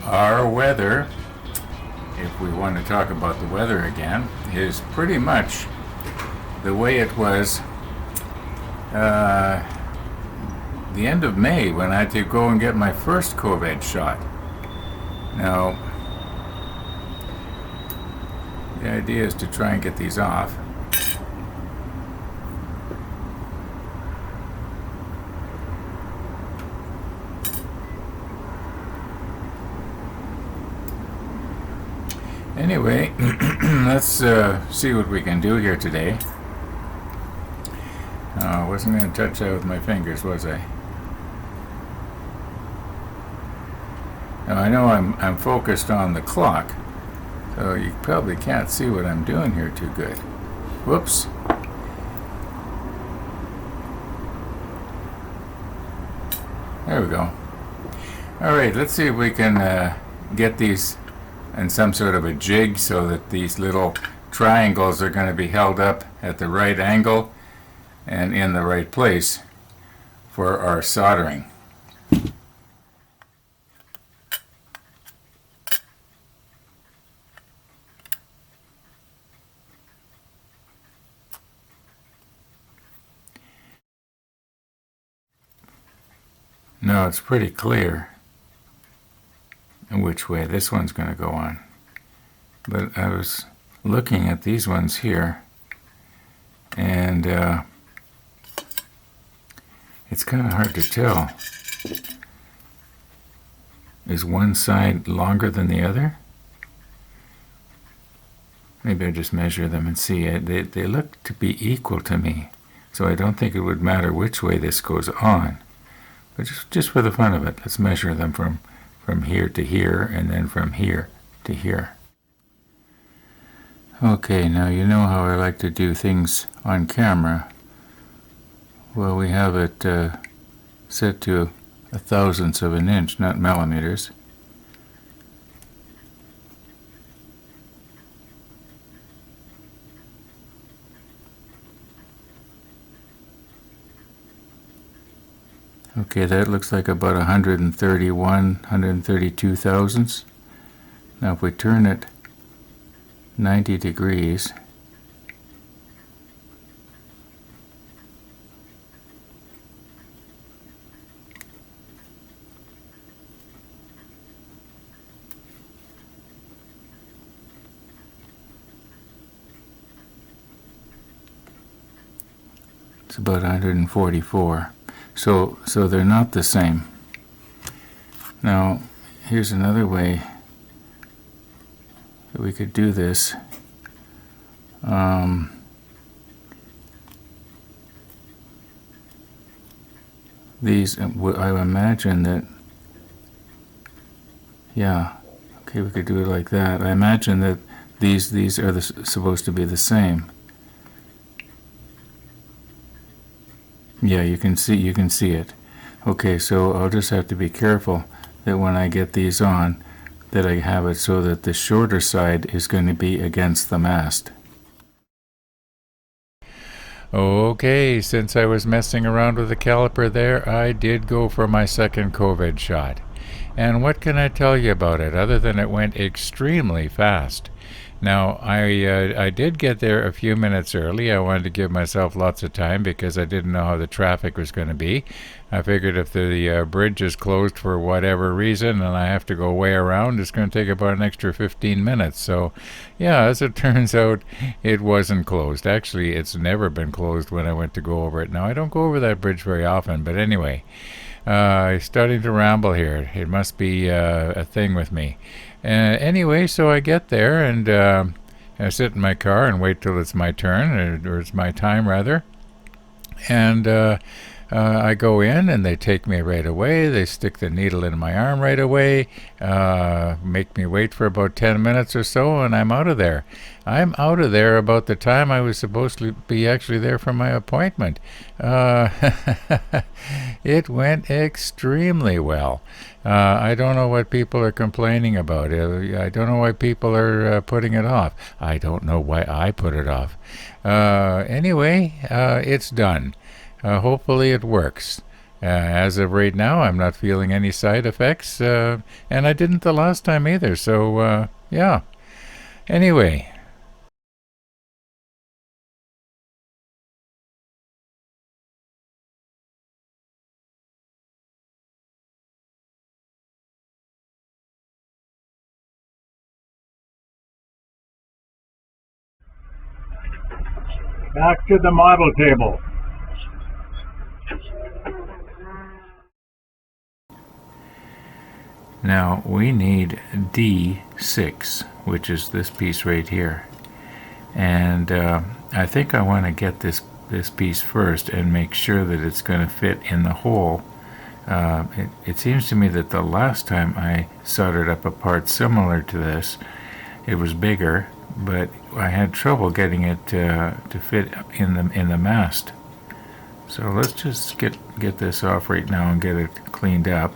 Our weather, if we want to talk about the weather again, is pretty much the way it was the end of May when I had to go and get my first COVID shot. Now, the idea is to try and get these off. Anyway, let's see what we can do here today. I wasn't going to touch that with my fingers, was I? Now I know I'm focused on the clock, so you probably can't see what I'm doing here too good. Whoops. There we go. All right, let's see if we can get these in some sort of a jig so that these little triangles are going to be held up at the right angle and in the right place for our soldering. Now it's pretty clear in which way this one's going to go on. But I was looking at these ones here, and it's kind of hard to tell. Is one side longer than the other? Maybe I just measure them and see it. They look to be equal to me, so I don't think it would matter which way this goes on. But just for the fun of it, let's measure them from here to here, and then from here to here. Okay, now you know how I like to do things on camera. Well, we have it set to 1/1000th of an inch, not millimeters. Okay, that looks like about 131, 132 thousandths. Now if we turn it 90 degrees, it's about 144. So they're not the same. Now, here's another way that we could do this. These, I imagine that, yeah, okay, we could do it like that. I imagine that these are supposed to be the same. Yeah, you can see it. Okay, so I'll just have to be careful that when I get these on, that I have it so that the shorter side is going to be against the mast. Okay, since I was messing around with the caliper there, I did go for my second COVID shot. And what can I tell you about it other than it went extremely fast? Now, I did get there a few minutes early. I wanted to give myself lots of time because I didn't know how the traffic was going to be. I figured if the bridge is closed for whatever reason and I have to go way around, it's going to take about an extra 15 minutes. So, yeah, as it turns out, it wasn't closed. Actually, it's never been closed when I went to go over it. Now, I don't go over that bridge very often, but anyway, starting to ramble here. It must be a thing with me. Anyway, so I get there and I sit in my car and wait till it's my turn, or it's my time rather. And I go in and they take me right away. They stick the needle in my arm right away, make me wait for about 10 minutes or so, and I'm out of there. I'm out of there about the time I was supposed to be actually there for my appointment. It went extremely well. I don't know what people are complaining about. I don't know why people are putting it off. I don't know why I put it off. Anyway, it's done. Hopefully it works. As of right now, I'm not feeling any side effects, and I didn't the last time either. So, yeah. Anyway, Back to the model table. now we need D6, which is this piece right here. And I think I want to get this piece first and make sure that it's going to fit in the hole. It seems to me that the last time I soldered up a part similar to this, it was bigger, but I had trouble getting it to fit in the mast. So let's just get this off right now and get it cleaned up.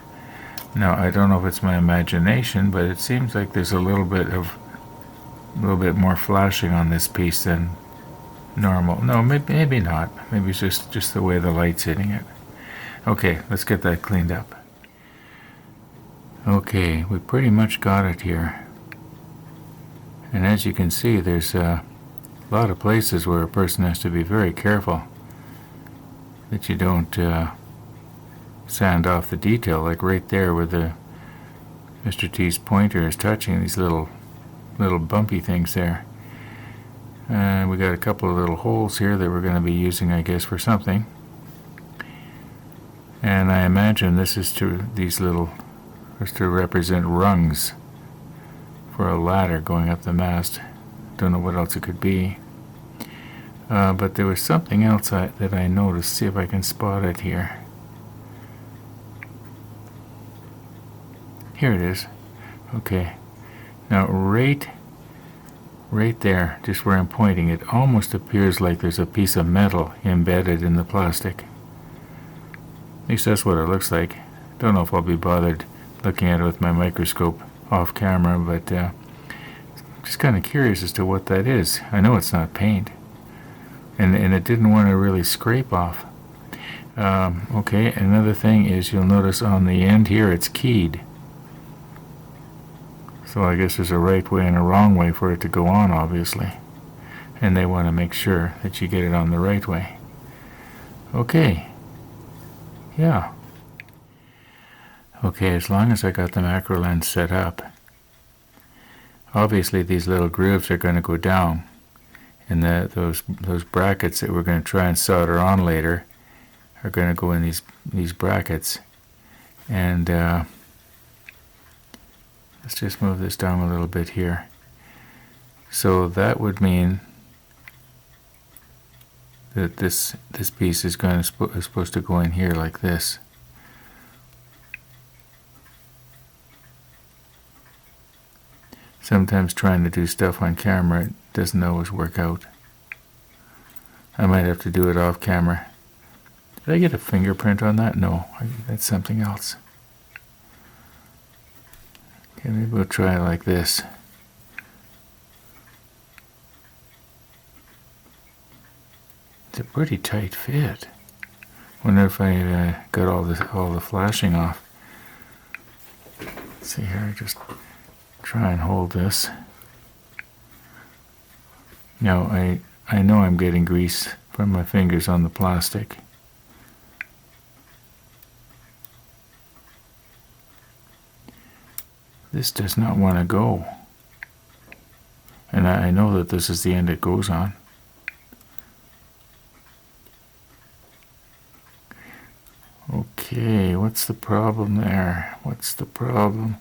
Now I don't know if it's my imagination, but it seems like there's a little bit more flashing on this piece than normal. No, maybe not. Maybe it's just the way the light's hitting it. Okay, let's get that cleaned up. Okay, we pretty much got it here. And as you can see, there's a lot of places where a person has to be very careful that you don't sand off the detail, like right there where the Mr. T's pointer is touching these little bumpy things there. And we got a couple of little holes here that we're going to be using, I guess, for something. And I imagine this is to represent rungs for a ladder going up the mast. Don't know what else it could be. But there was something else that I noticed. See if I can spot it here. Here it is. Okay. Now right there, just where I'm pointing, it almost appears like there's a piece of metal embedded in the plastic. At least that's what it looks like. Don't know if I'll be bothered looking at it with my microscope off camera, but just kind of curious as to what that is. I know it's not paint, and it didn't want to really scrape off. Okay, another thing is you'll notice on the end here it's keyed. So I guess there's a right way and a wrong way for it to go on, obviously. And they want to make sure that you get it on the right way. Okay. Yeah. Okay, as long as I got the macro lens set up, obviously these little grooves are going to go down. And those brackets that we're going to try and solder on later are going to go in these brackets. And let's just move this down a little bit here. So that would mean that this piece is supposed to go in here like this. Sometimes trying to do stuff on camera doesn't always work out. I might have to do it off camera. Did I get a fingerprint on that? No, that's something else. Okay, maybe we'll try it like this. It's a pretty tight fit. Wonder if I got all the flashing off. Let's see here, just try and hold this. Now I know I'm getting grease from my fingers on the plastic. This does not want to go. And I know that this is the end it goes on. Okay, what's the problem there? What's the problem?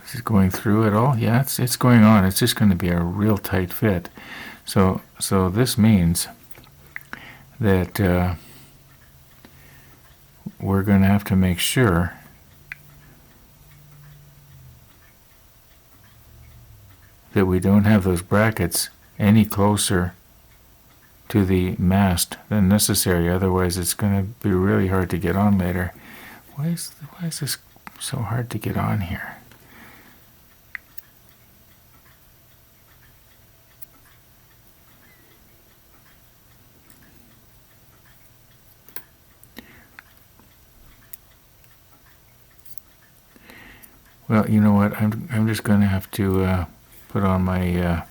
Is it going through at all? Yeah, it's going on. It's just going to be a real tight fit. So this means that we're going to have to make sure that we don't have those brackets any closer to the mast than necessary. Otherwise, it's going to be really hard to get on later. Why is this so hard to get on here? Well, you know what? I'm just going to have to put on my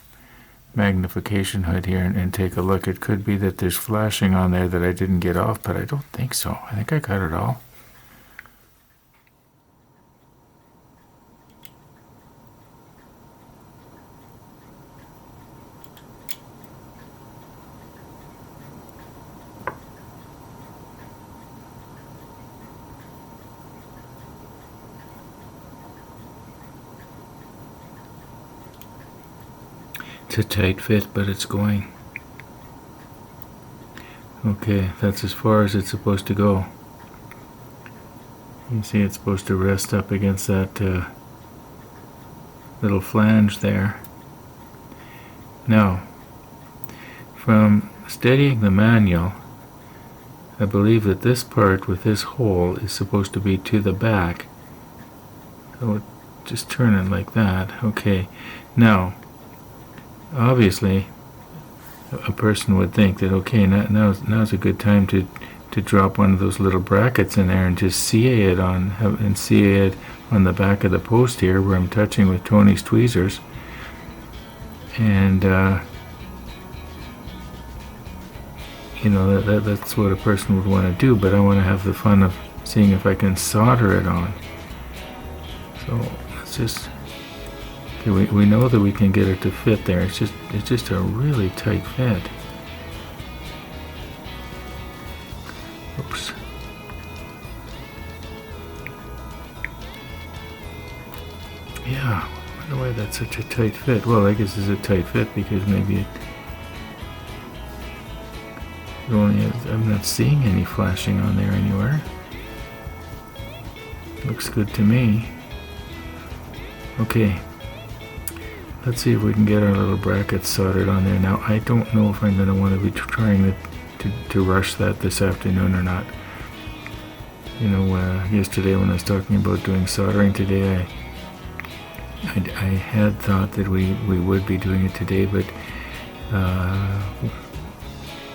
magnification hood here and take a look. It could be that there's flashing on there that I didn't get off, but I don't think so. I think I got it all. It's a tight fit, but it's going. Okay, that's as far as it's supposed to go. You see it's supposed to rest up against that little flange there. Now, from studying the manual, I believe that this part with this hole is supposed to be to the back. So just turn it like that. Okay, now, obviously, a person would think that, okay, now's a good time to drop one of those little brackets in there and just CA it on the back of the post here where I'm touching with Tony's tweezers. And, that's what a person would want to do, but I want to have the fun of seeing if I can solder it on. So let's just... Okay, we know that we can get it to fit there. It's just a really tight fit. Oops. Yeah, I wonder why that's such a tight fit. Well, I guess it's a tight fit because maybe I'm not seeing any flashing on there anywhere. Looks good to me. Okay. Let's see if we can get our little brackets soldered on there. Now, I don't know if I'm going to want to be trying to rush that this afternoon or not. Yesterday when I was talking about doing soldering today, I had thought that we would be doing it today, but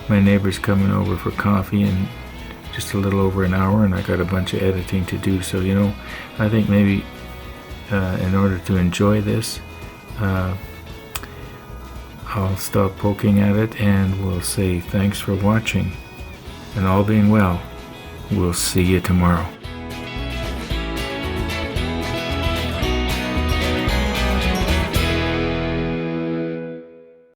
my neighbor's coming over for coffee in just a little over an hour, and I got a bunch of editing to do. So, I think maybe in order to enjoy this, I'll stop poking at it and we'll say thanks for watching, and all being well, we'll see you tomorrow.